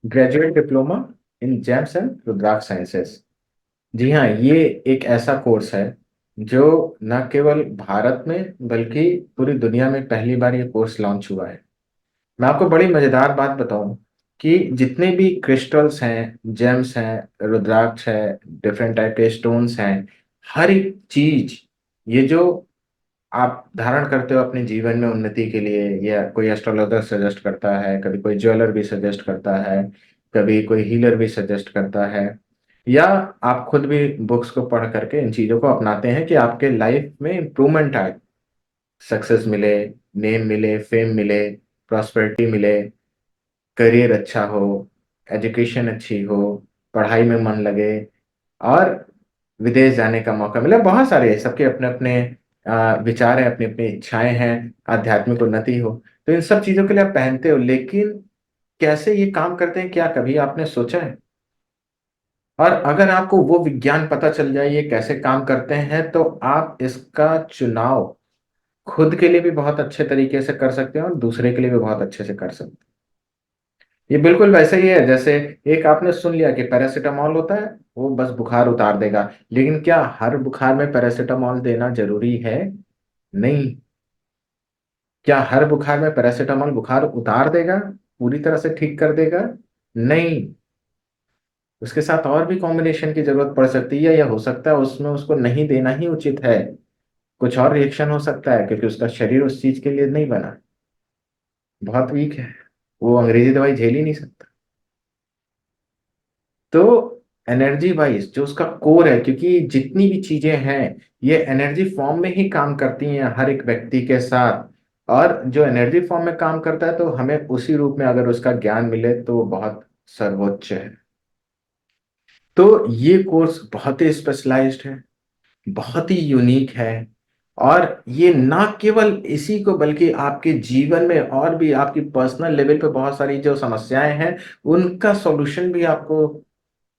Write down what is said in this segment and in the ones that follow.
Graduate diploma in gems and Rudraksha sciences. जी हाँ, ये एक ऐसा कोर्स है जो न केवल भारत में बल्कि पूरी दुनिया में पहली बार ये कोर्स लॉन्च हुआ है। मैं आपको बड़ी मजेदार बात बताऊं कि जितने भी क्रिस्टल्स हैं, जेम्स हैं, रुद्राक्ष है, डिफरेंट टाइप के स्टोन्स हैं, हर एक चीज, ये जो आप धारण करते हो अपने जीवन में उन्नति के लिए, या कोई एस्ट्रोलॉजर सजेस्ट करता है, कभी कोई ज्वेलर भी सजेस्ट करता है, कभी कोई हीलर भी सजेस्ट करता है, या आप खुद भी बुक्स को पढ़ करके इन चीजों को अपनाते हैं कि आपके लाइफ में इम्प्रूवमेंट आए, सक्सेस मिले, नेम मिले, फेम मिले, प्रॉस्पेरिटी मिले, करियर अच्छा हो, एजुकेशन अच्छी हो, पढ़ाई में मन लगे, और विदेश जाने का मौका मिला। बहुत सारे सबके अपने अपने विचार हैं, अपनी अपनी इच्छाएं हैं, आध्यात्मिक उन्नति हो। तो इन सब चीजों के लिए आप पहनते हो, लेकिन कैसे ये काम करते हैं, क्या कभी आपने सोचा है? और अगर आपको वो विज्ञान पता चल जाए ये कैसे काम करते हैं, तो आप इसका चुनाव खुद के लिए भी बहुत अच्छे तरीके से कर सकते हैं और दूसरे के लिए भी बहुत अच्छे से कर सकते हैं। ये बिल्कुल वैसे ही है जैसे एक आपने सुन लिया कि पैरासीटामॉल होता है, वो बस बुखार उतार देगा, लेकिन क्या हर बुखार में पैरासीटामॉल देना जरूरी है? नहीं। क्या हर बुखार में पैरासीटामॉल बुखार उतार देगा, पूरी तरह से ठीक कर देगा? नहीं। उसके साथ और भी कॉम्बिनेशन की जरूरत पड़ सकती है, या हो सकता है उसमें उसको नहीं देना ही उचित है। कुछ और रिएक्शन हो सकता है क्योंकि उसका शरीर उस चीज के लिए नहीं बना, बहुत वीक है, वो अंग्रेजी दवाई झेल ही नहीं सकता। तो एनर्जी वाइज जो उसका कोर है, क्योंकि जितनी भी चीजें हैं ये एनर्जी फॉर्म में ही काम करती हैं हर एक व्यक्ति के साथ, और जो एनर्जी फॉर्म में काम करता है तो हमें उसी रूप में अगर उसका ज्ञान मिले तो बहुत सर्वोच्च है। तो ये कोर्स बहुत ही स्पेशलाइज्ड है, बहुत ही यूनिक है, और ये ना केवल इसी को बल्कि आपके जीवन में और भी आपकी पर्सनल लेवल पे बहुत सारी जो समस्याएं हैं उनका सॉल्यूशन भी आपको,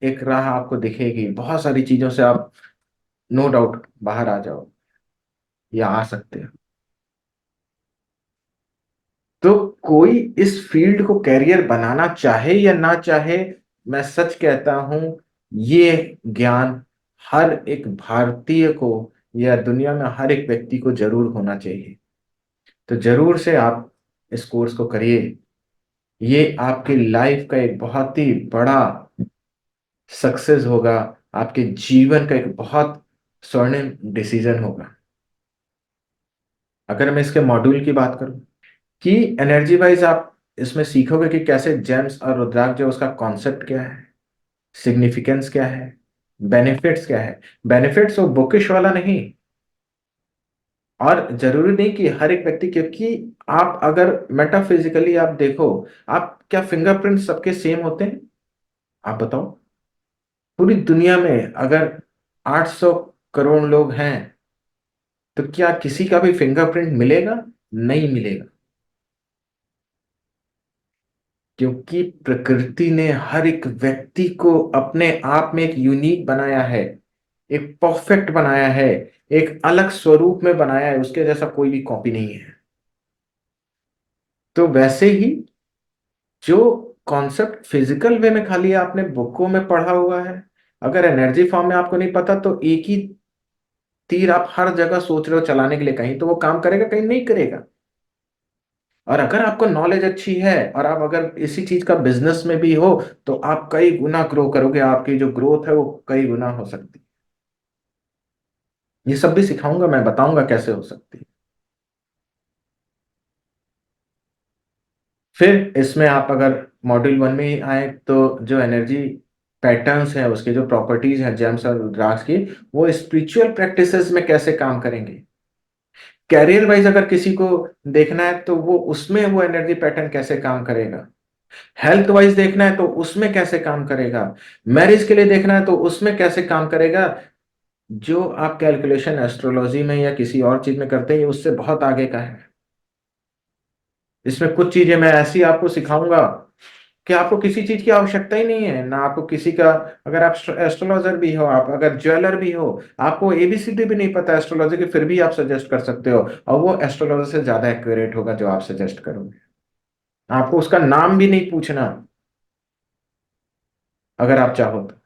एक राह आपको दिखेगी, बहुत सारी चीजों से आप नो डाउट बाहर आ जाओ या आ सकते हो। तो कोई इस फील्ड को कैरियर बनाना चाहे या ना चाहे, मैं सच कहता हूं, ये ज्ञान हर एक भारतीय को या दुनिया में हर एक व्यक्ति को जरूर होना चाहिए। तो जरूर से आप इस कोर्स को करिए। ये आपकी लाइफ का एक बहुत ही बड़ा सक्सेस होगा, आपके जीवन का एक बहुत स्वर्णिम डिसीजन होगा। अगर मैं इसके मॉड्यूल की बात करूं कि एनर्जी वाइज आप इसमें सीखोगे कि कैसे जेम्स और रुद्राक्ष जो उसका कॉन्सेप्ट क्या है, सिग्निफिकेंस क्या है, बेनिफिट्स क्या है। बेनिफिट्स वो बुकिश वाला नहीं, और जरूरी नहीं कि हर एक व्यक्ति, क्योंकि आप अगर मेटाफिजिकली आप देखो, आप क्या फिंगरप्रिंट सबके सेम होते हैं? आप बताओ। पूरी दुनिया में अगर 800 करोड़ लोग हैं, तो क्या किसी का भी फिंगरप्रिंट मिलेगा? नहीं मिलेगा, क्योंकि प्रकृति ने हर एक व्यक्ति को अपने आप में एक यूनिक बनाया है, एक परफेक्ट बनाया है, एक अलग स्वरूप में बनाया है, उसके जैसा कोई भी कॉपी नहीं है। तो वैसे ही जो कॉन्सेप्ट फिजिकल वे में खाली आपने बुकों में पढ़ा हुआ है, अगर एनर्जी फॉर्म में आपको नहीं पता, तो एक ही तीर आप हर जगह सोच रहे हो चलाने के लिए, कहीं तो वो काम करेगा, कहीं नहीं करेगा। और अगर आपको नॉलेज अच्छी है और आप अगर इसी चीज का बिजनेस में भी हो, तो आप कई गुना ग्रो करोगे, आपकी जो ग्रोथ है वो कई गुना हो सकती है। ये सब भी सिखाऊंगा, मैं बताऊंगा कैसे हो सकती है। फिर इसमें आप अगर मॉड्यूल वन में ही आए, तो जो एनर्जी पैटर्न्स हैं, उसके जो प्रॉपर्टीज हैं जेम्स और रुद्राक्ष की, वो स्पिरिचुअल प्रैक्टिसेस में कैसे काम करेंगे। कैरियर वाइज अगर किसी को देखना है तो वो उसमें वो एनर्जी पैटर्न कैसे काम करेगा। हेल्थ वाइज देखना है तो उसमें कैसे काम करेगा। मैरिज के लिए देखना है तो उसमें कैसे काम करेगा। जो आप कैलकुलेशन एस्ट्रोलॉजी में या किसी और चीज में करते हैं, ये उससे बहुत आगे का है। इसमें कुछ चीजें मैं ऐसी आपको सिखाऊंगा कि आपको किसी चीज की आवश्यकता ही नहीं है ना, आपको किसी का, अगर आप एस्ट्रोलॉजर भी हो, आप अगर ज्वेलर भी हो, आपको एबीसीडी भी नहीं पता एस्ट्रोलॉजी की, फिर भी आप सजेस्ट कर सकते हो, और वो एस्ट्रोलॉजर से ज्यादा एक्यूरेट होगा जो आप सजेस्ट करोगे। आपको उसका नाम भी नहीं पूछना, अगर आप चाहो तो।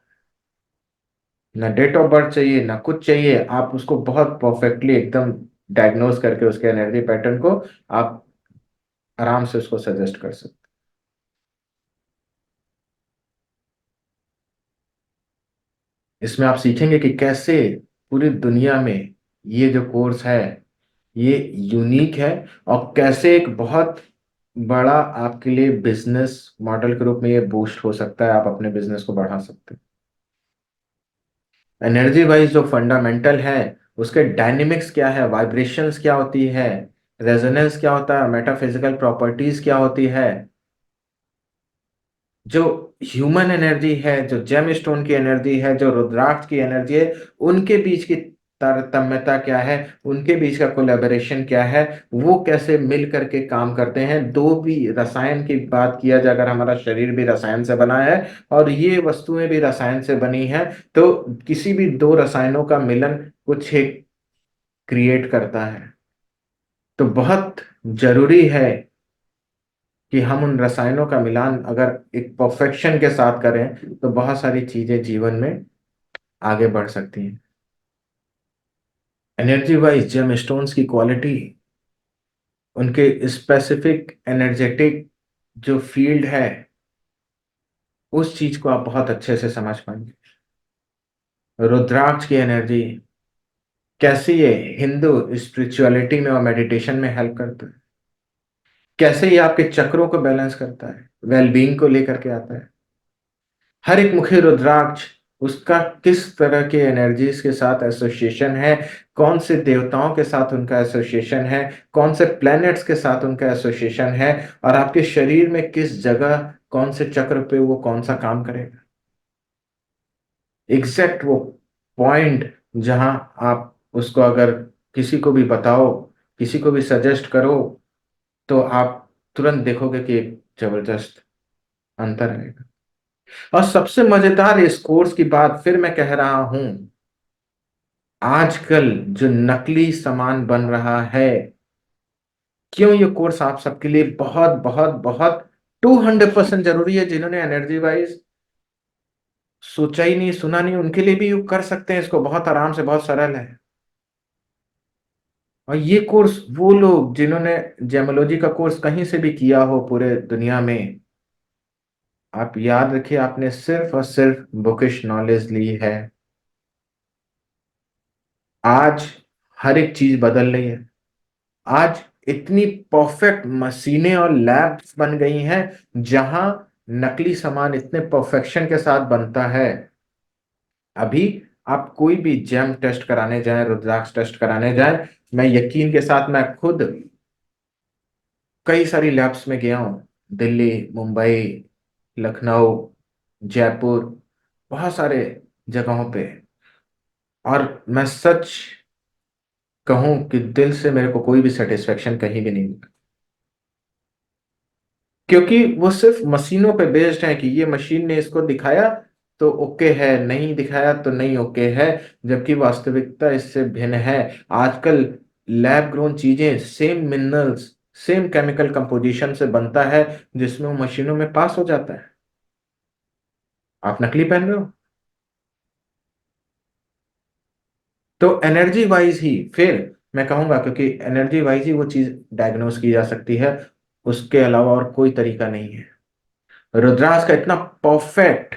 ना डेट ऑफ बर्थ चाहिए ना कुछ चाहिए, आप उसको बहुत परफेक्टली एकदम डायग्नोज करके उसके एनर्जी पैटर्न को आप आराम से उसको सजेस्ट कर सकते। इसमें आप सीखेंगे कि कैसे पूरी दुनिया में ये जो कोर्स है ये यूनिक है, और कैसे एक बहुत बड़ा आपके लिए बिजनेस मॉडल के रूप में ये बूस्ट हो सकता है, आप अपने बिजनेस को बढ़ा सकते हैं। एनर्जी वाइज जो फंडामेंटल है, उसके डायनेमिक्स क्या है, वाइब्रेशंस क्या होती है, रेजोनेंस क्या होता है, मेटाफिजिकल प्रॉपर्टीज क्या होती है, जो ह्यूमन एनर्जी है, जो जेम स्टोन की एनर्जी है, जो रुद्राक्ष की एनर्जी है, उनके बीच की तारतम्यता क्या है, उनके बीच का कोलैबोरेशन क्या है, वो कैसे मिल करके काम करते हैं। दो भी रसायन की बात किया जाए, अगर हमारा शरीर भी रसायन से बना है और ये वस्तुएं भी रसायन से बनी है, तो किसी भी दो रसायनों का मिलन कुछ एक क्रिएट करता है। तो बहुत जरूरी है कि हम उन रसायनों का मिलान अगर एक परफेक्शन के साथ करें तो बहुत सारी चीजें जीवन में आगे बढ़ सकती हैं। एनर्जी वाइज जेम स्टोन्स की क्वालिटी, उनके स्पेसिफिक एनर्जेटिक जो फील्ड है, उस चीज को आप बहुत अच्छे से समझ पाएंगे। रुद्राक्ष की एनर्जी कैसे ये हिंदू स्पिरिचुअलिटी में और मेडिटेशन में हेल्प करता है, कैसे ये आपके चक्रों को बैलेंस करता है, वेलबींग को लेकर के आता है। हर एक मुखी रुद्राक्ष उसका किस तरह के एनर्जीज के साथ एसोसिएशन है, कौन से देवताओं के साथ उनका एसोसिएशन है, कौन से प्लैनेट्स के साथ उनका एसोसिएशन है, और आपके शरीर में किस जगह कौन से चक्र पे वो कौन सा काम करेगा। एग्जैक्ट वो पॉइंट जहां आप उसको अगर किसी को भी बताओ, किसी को भी सजेस्ट करो, तो आप तुरंत देखोगे कि एक जबरदस्त अंतर आएगा। और सबसे मजेदार इस कोर्स की बात फिर मैं कह रहा हूं, आजकल जो नकली सामान बन रहा है, क्यों ये कोर्स आप सबके लिए बहुत बहुत बहुत 200% जरूरी है। जिन्होंने एनर्जी वाइज सोचा ही नहीं, सुना नहीं, उनके लिए भी ये कर सकते हैं इसको बहुत आराम से, बहुत सरल है। और ये कोर्स वो लोग जिन्होंने जेमोलॉजी का कोर्स कहीं से भी किया हो पूरे दुनिया में, आप याद रखिए आपने सिर्फ और सिर्फ बुकिश नॉलेज ली है। आज हर एक चीज बदल रही है। आज इतनी परफेक्ट मशीनें और लैब्स बन गई हैं जहां नकली सामान इतने परफेक्शन के साथ बनता है। अभी आप कोई भी जेम टेस्ट कराने जाएं, रुद्राक्ष टेस्ट कराने जाएं, मैं यकीन के साथ, मैं खुद कई सारी लैब्स में गया हूं, दिल्ली, मुंबई, लखनऊ, जयपुर, बहुत सारे जगहों पे, और मैं सच कहूं कि दिल से मेरे को कोई भी सेटिस्फेक्शन कहीं भी नहीं मिला। क्योंकि वो सिर्फ मशीनों पे बेस्ड है कि ये मशीन ने इसको दिखाया तो ओके है, नहीं दिखाया तो नहीं ओके है, जबकि वास्तविकता इससे भिन्न है। आजकल लैब ग्रोन चीजें same minerals, same chemical composition से बनता है, जिसमें वो मशीनों में पास हो जाता है। आप नकली पहन रहे हो। तो एनर्जी वाइज ही फिर मैं कहूंगा, क्योंकि एनर्जी वाइज ही वो चीज डायग्नोस की जा सकती है, उसके अलावा और कोई तरीका नहीं है। रुद्राक्ष का इतना परफेक्ट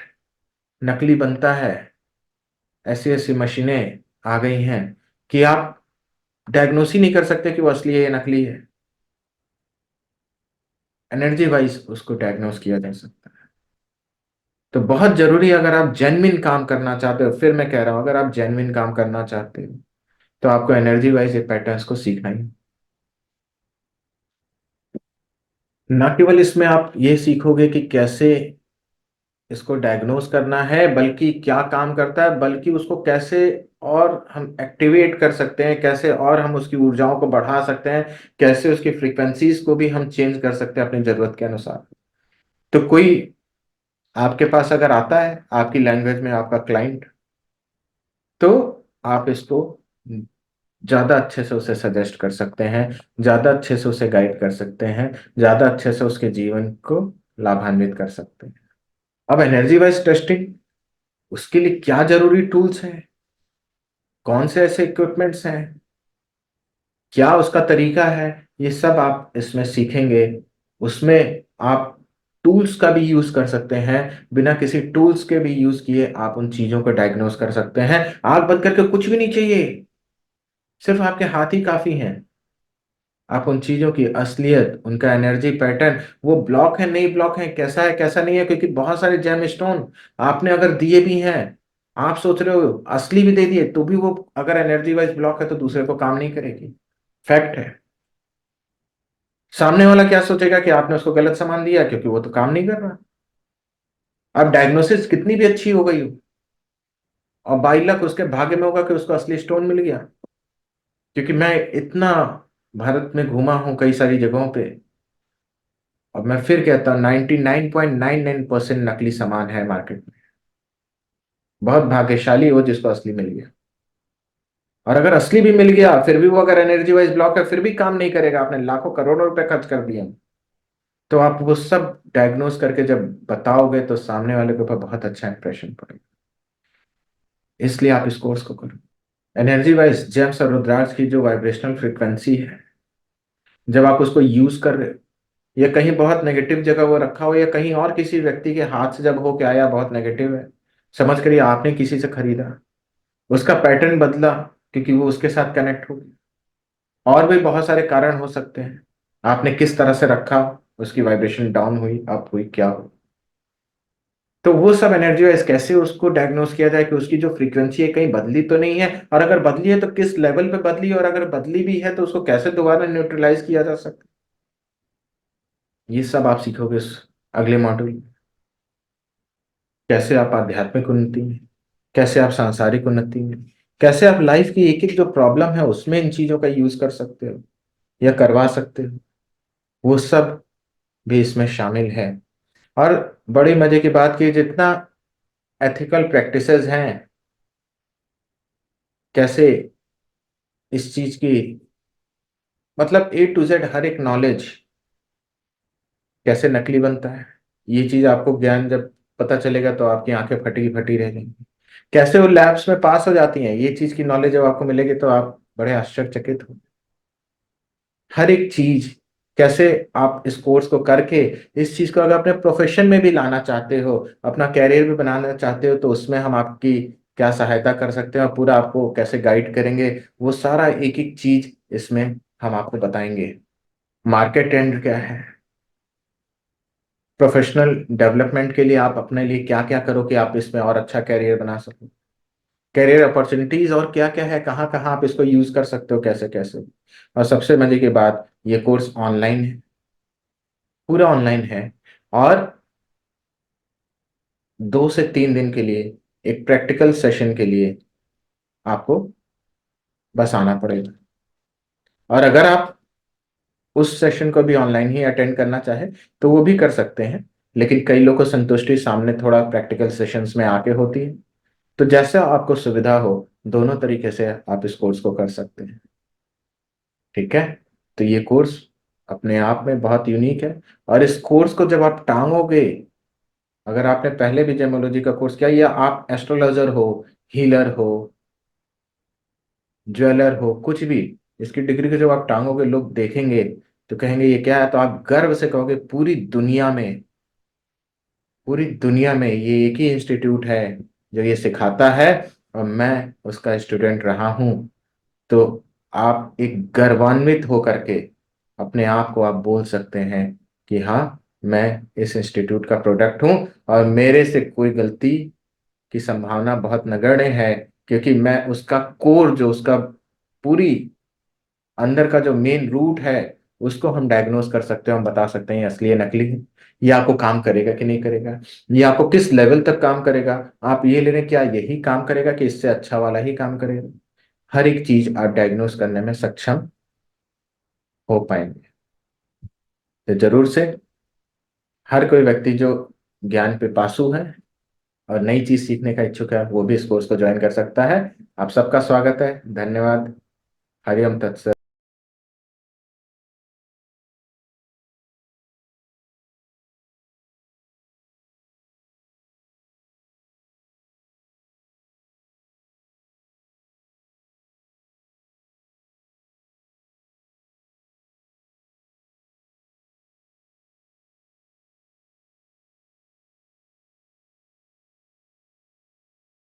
नकली बनता है, ऐसी ऐसी मशीनें आ गई हैं कि आप डायग्नोस ही नहीं कर सकते कि वो असली है या नकली है। एनर्जी वाइज उसको डायग्नोस किया जा सकता है। तो बहुत जरूरी है, अगर आप जेन्युइन काम करना चाहते हो, फिर मैं कह रहा हूं अगर आप जेन्युइन काम करना चाहते हो तो आपको एनर्जी वाइज ये पैटर्न्स को सीखना ही। ना केवल इसमें आप ये सीखोगे कि कैसे इसको डायग्नोस करना है, बल्कि क्या काम करता है, बल्कि उसको कैसे और हम एक्टिवेट कर सकते हैं, कैसे और हम उसकी ऊर्जाओं को बढ़ा सकते हैं, कैसे उसकी फ्रीक्वेंसीज को भी हम चेंज कर सकते हैं अपनी जरूरत के अनुसार। तो कोई आपके पास अगर आता है आपकी लैंग्वेज में, आपका क्लाइंट, तो आप इसको ज्यादा अच्छे से उसे सजेस्ट कर सकते हैं, ज्यादा अच्छे से उसे गाइड कर सकते हैं, ज्यादा अच्छे से उसके जीवन को लाभान्वित कर सकते हैं। अब एनर्जी वाइज टेस्टिंग, उसके लिए क्या जरूरी टूल्स हैं, कौन से ऐसे इक्विपमेंट्स हैं, क्या उसका तरीका है, ये सब आप इसमें सीखेंगे। उसमें आप टूल्स का भी यूज कर सकते हैं, बिना किसी टूल्स के भी यूज किए आप उन चीजों को डायग्नोस कर सकते हैं। आंख बंद करके कुछ भी नहीं चाहिए, सिर्फ आपके हाथ ही काफी हैं। आप उन चीजों की असलियत, उनका एनर्जी पैटर्न, वो ब्लॉक है नहीं ब्लॉक है कैसा नहीं है, क्योंकि बहुत सारे जेम स्टोन आपने अगर दिए भी हैं, आप सोच रहे हो असली भी दे दिए, तो भी वो अगर एनर्जी वाइज ब्लॉक है तो दूसरे को काम नहीं करेगी। फैक्ट है। सामने वाला क्या सोचेगा कि आपने उसको गलत सामान दिया, क्योंकि वो तो काम नहीं कर रहा। अब डायग्नोसिस कितनी भी अच्छी हो गई हो, और 22 लाख उसके भाग्य में होगा कि उसको असली स्टोन मिल गया। क्योंकि मैं इतना भारत में घूमा हूं कई सारी जगहों पे, और मैं फिर कहता हूँ 99.99% नकली सामान है मार्केट में। बहुत भाग्यशाली हो जिसको असली मिल गया। और अगर असली भी मिल गया फिर भी वो अगर एनर्जी वाइज ब्लॉक है, फिर भी काम नहीं करेगा, आपने लाखों करोड़ों रुपए खर्च कर दिए, तो आप वो सब डायग्नोस करके जब बताओगे तो सामने वाले के ऊपर बहुत अच्छा इंप्रेशन पड़ेगा। इसलिए आप इस कोर्स को करो। एनर्जी वाइज जेम्स और रुद्राक्ष की जो वाइब्रेशनल फ्रिक्वेंसी है, जब आप उसको यूज कर रहे हो, या कहीं बहुत नेगेटिव जगह वो रखा हो, या कहीं और किसी व्यक्ति के हाथ से जब हो के आया बहुत नेगेटिव है, समझ करिए आपने किसी से खरीदा, उसका पैटर्न बदला क्योंकि वो उसके साथ कनेक्ट हो गया। और भी बहुत सारे कारण हो सकते हैं, आपने किस तरह से रखा, उसकी वाइब्रेशन डाउन हुई अप हुई क्या हुई। तो वो सब एनर्जी वाइज कैसे उसको डायग्नोस किया जाए कि उसकी जो फ्रीक्वेंसी है कहीं बदली तो नहीं है, और अगर बदली है तो किस लेवल पे बदली है, और अगर बदली भी है तो उसको कैसे दोबारा न्यूट्रलाइज किया जा सकता है। ये सब आप सीखोगे इस अगले मॉड्यूल में। कैसे आप आध्यात्मिक उन्नति में, कैसे आप सांसारिक उन्नति में, कैसे आप लाइफ की एक एक जो प्रॉब्लम है उसमें इन चीजों का यूज कर सकते हो या करवा सकते हो, वो सब भी इसमें शामिल है। और बड़ी मजे की बात की, जितना एथिकल प्रैक्टिसेस हैं, कैसे इस चीज की, मतलब A to Z हर एक नॉलेज कैसे नकली बनता है, ये चीज आपको ज्ञान जब पता चलेगा तो आपकी आंखें फटी फटी रह जाएंगी। कैसे वो लैब्स में पास हो जाती हैं, ये चीज की नॉलेज जब आपको मिलेगी तो आप बड़े आश्चर्यचकित हो। हर एक चीज, कैसे आप इस कोर्स को करके इस चीज को अगर अपने प्रोफेशन में भी लाना चाहते हो, अपना कैरियर भी बनाना चाहते हो, तो उसमें हम आपकी क्या सहायता कर सकते हैं और पूरा आपको कैसे गाइड करेंगे, वो सारा एक एक चीज इसमें हम आपको बताएंगे। मार्केट ट्रेंड क्या है, प्रोफेशनल डेवलपमेंट के लिए आप अपने लिए क्या क्या करो कि आप इसमें और अच्छा कैरियर बना सको, कैरियर अपॉर्चुनिटीज और क्या क्या है, कहाँ कहाँ आप इसको यूज कर सकते हो, कैसे कैसे। और सबसे मजे की बात, ये कोर्स ऑनलाइन है, पूरा ऑनलाइन है। और 2 से 3 दिन के लिए एक प्रैक्टिकल सेशन के लिए आपको बस आना पड़ेगा। और अगर आप उस सेशन को भी ऑनलाइन ही अटेंड करना चाहे तो वो भी कर सकते हैं, लेकिन कई लोगों को संतुष्टि सामने थोड़ा प्रैक्टिकल सेशंस में आके होती है। तो जैसा आपको सुविधा हो, दोनों तरीके से आप इस कोर्स को कर सकते हैं। ठीक है। तो ये कोर्स अपने आप में बहुत यूनिक है। और इस कोर्स को जब आप टांगोगे, अगर आपने पहले भी जेमोलॉजी का कोर्स किया, या आप एस्ट्रोलॉजर हो, हीलर हो, ज्वेलर हो, कुछ भी, इसकी डिग्री को जब आप टांगोगे लोग देखेंगे तो कहेंगे ये क्या है, तो आप गर्व से कहोगे पूरी दुनिया में ये एक ही इंस्टीट्यूट है जो ये सिखाता है, और मैं उसका स्टूडेंट रहा हूँ। तो आप एक गर्वान्वित होकर के अपने आप को आप बोल सकते हैं कि हाँ, मैं इस इंस्टीट्यूट का प्रोडक्ट हूँ, और मेरे से कोई गलती की संभावना बहुत नगण्य है, क्योंकि मैं उसका कोर जो उसका पूरी अंदर का जो मेन रूट है उसको हम डायग्नोस कर सकते हैं, हम बता सकते हैं ये असली है नकली है, ये आपको काम करेगा कि नहीं करेगा, ये आपको किस लेवल तक काम करेगा, आप ये ले रहे हैं क्या यही काम करेगा कि इससे अच्छा वाला ही काम करेगा। हर एक चीज आप डायग्नोस करने में सक्षम हो पाएंगे। तो जरूर से हर कोई व्यक्ति जो ज्ञान पे पासु है और नई चीज सीखने का इच्छुक है वो भी इस कोर्स को ज्वाइन कर सकता है। आप सबका स्वागत है, धन्यवाद। हरिओम तत्सत।